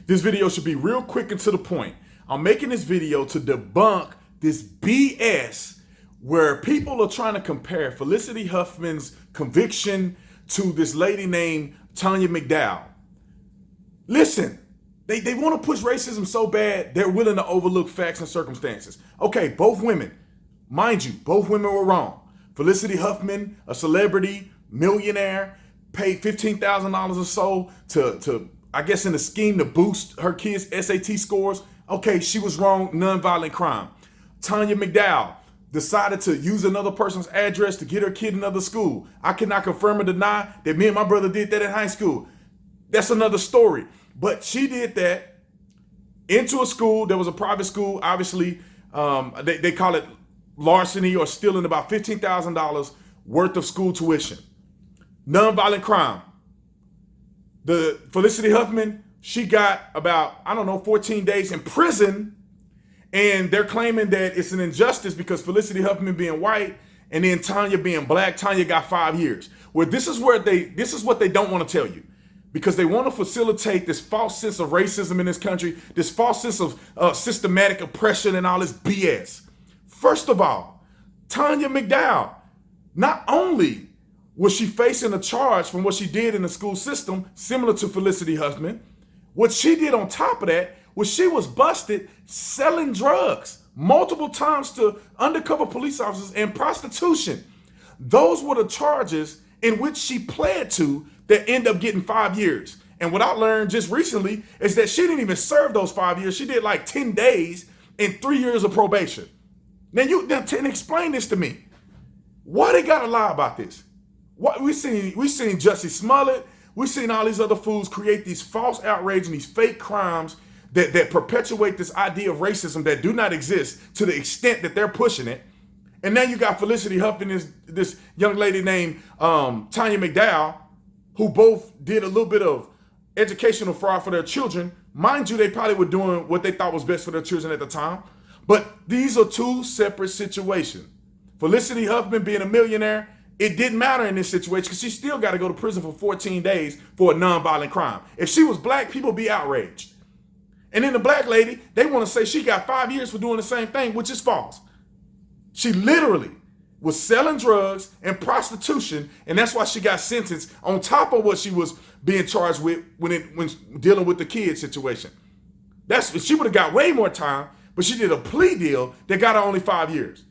This video should be real quick and to the point. I'm making this video to debunk this BS where people are trying to compare Felicity Huffman's conviction to this lady named Tanya McDowell. Listen, they want to push racism so bad, they're willing to overlook facts and circumstances. Okay, both women, mind you, both women were wrong. Felicity Huffman, a celebrity, millionaire, paid $15,000 or so to I guess in a scheme to boost her kids' SAT scores. Okay, she was wrong, nonviolent crime. Tanya McDowell decided to use another person's address to get her kid another school. I cannot confirm or deny that me and my brother did that in high school. That's another story. But she did that into a school that was a private school. Obviously, they call it larceny or stealing about $15,000 worth of school tuition. Nonviolent crime. The Felicity Huffman, she got about, 14 days in prison, and they're claiming that it's an injustice because Felicity Huffman being white and then Tanya being black, Tanya got 5 years. Well, this is what they don't want to tell you, because they want to facilitate this false sense of racism in this country, this false sense of systematic oppression and all this BS. First of all, Tanya McDowell, not only was she facing a charge from what she did in the school system, similar to Felicity Huffman, what she did on top of that was she was busted selling drugs multiple times to undercover police officers and prostitution. Those were the charges in which she pled to that end up getting 5 years. And what I learned just recently is that she didn't even serve those 5 years. She did like 10 days and 3 years of probation. Now explain this to me. Why they gotta lie about this? What we seen Jussie Smollett, we seen all these other fools create these false outrage and these fake crimes that perpetuate this idea of racism that do not exist to the extent that they're pushing it. And now you got Felicity Huffman, this young lady named Tanya McDowell, who both did a little bit of educational fraud for their children. Mind you, they probably were doing what they thought was best for their children at the time. But these are two separate situations. Felicity Huffman being a millionaire, it didn't matter in this situation because she still got to go to prison for 14 days for a nonviolent crime. If she was black, people would be outraged. And then the black lady, they want to say she got 5 years for doing the same thing, which is false. She literally was selling drugs and prostitution, and that's why she got sentenced on top of what she was being charged with when dealing with the kid situation. She would have got way more time, but she did a plea deal that got her only 5 years.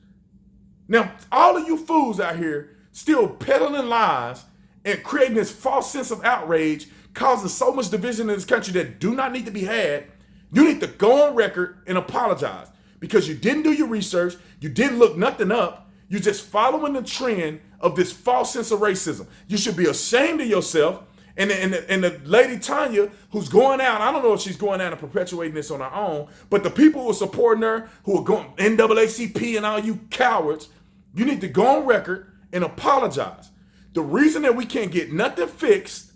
Now, all of you fools out here still peddling lies and creating this false sense of outrage, causing so much division in this country that do not need to be had, you need to go on record and apologize because you didn't do your research, you didn't look nothing up, you're just following the trend of this false sense of racism. You should be ashamed of yourself. And the lady Tanya, who's going out, I don't know if she's going out and perpetuating this on her own, but the people who are supporting her, who are going, NAACP and all you cowards, you need to go on record and apologize. The reason that we can't get nothing fixed,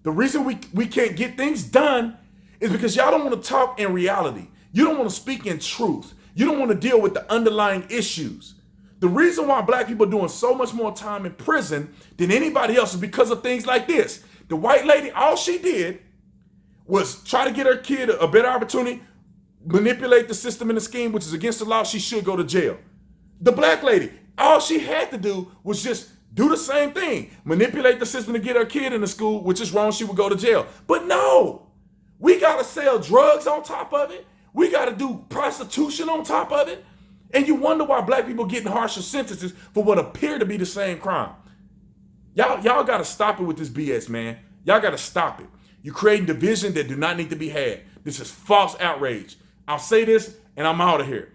the reason we can't get things done is because y'all don't want to talk in reality. You don't want to speak in truth. You don't want to deal with the underlying issues. The reason why black people are doing so much more time in prison than anybody else is because of things like this. The white lady, all she did was try to get her kid a better opportunity, manipulate the system and the scheme, which is against the law. She should go to jail. The black lady, all she had to do was just do the same thing, manipulate the system to get her kid into school, which is wrong. She would go to jail. But no, we got to sell drugs on top of it. We got to do prostitution on top of it. And you wonder why black people getting harsher sentences for what appear to be the same crime. Y'all got to stop it with this BS, man. Y'all got to stop it. You're creating division that do not need to be had. This is false outrage. I'll say this and I'm out of here.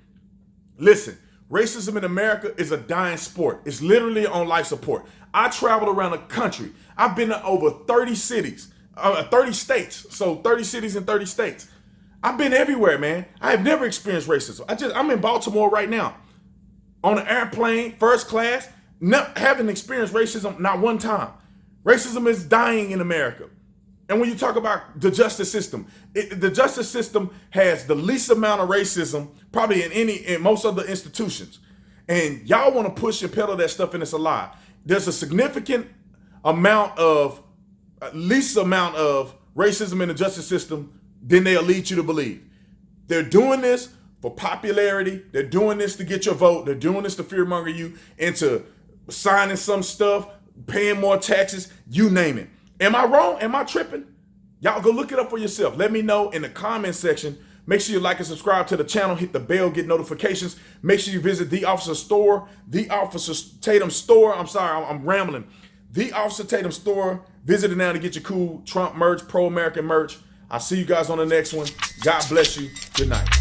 Listen, racism in America is a dying sport. It's literally on life support. I traveled around the country. I've been to over 30 cities, 30 states. So 30 cities in 30 states. I've been everywhere, man. I have never experienced racism. I'm in Baltimore right now. On an airplane, first class, haven't experienced racism not one time. Racism is dying in America. And when you talk about the justice system, the justice system has the least amount of racism probably in most other institutions. And y'all want to push and peddle that stuff, and it's a lie. There's a significant amount of, least amount of racism in the justice system than they'll lead you to believe. They're doing this for popularity. They're doing this to get your vote. They're doing this to fearmonger you into signing some stuff, paying more taxes, you name it. Am I wrong? Am I tripping? Y'all go look it up for yourself. Let me know in the comment section. Make sure you like and subscribe to the channel. Hit the bell, get notifications. Make sure you visit the Officer Store, the Officer Tatum Store. I'm sorry, I'm rambling. The Officer Tatum Store. Visit it now to get your cool Trump merch, pro-American merch. I'll see you guys on the next one. God bless you. Good night.